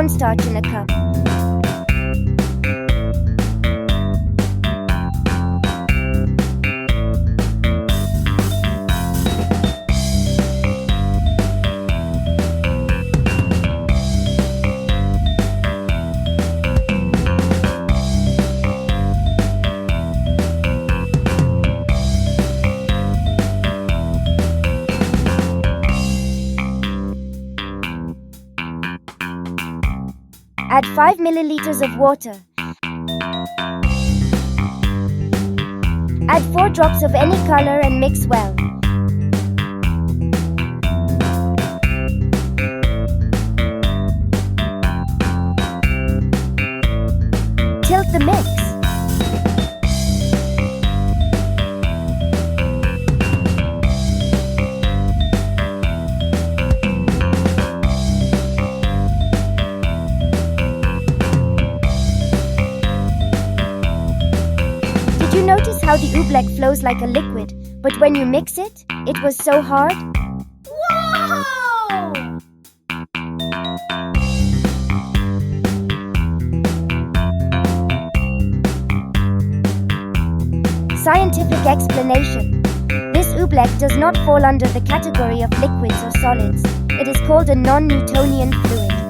cornstarch in a cup. Add 5 milliliters of water. Add 4 drops of any color and mix well. Tilt the mix. Did you notice how the oobleck flows like a liquid, but when you mix it, it was so hard? Whoa! Scientific explanation. This oobleck does not fall under the category of liquids or solids. It is called a non-Newtonian fluid.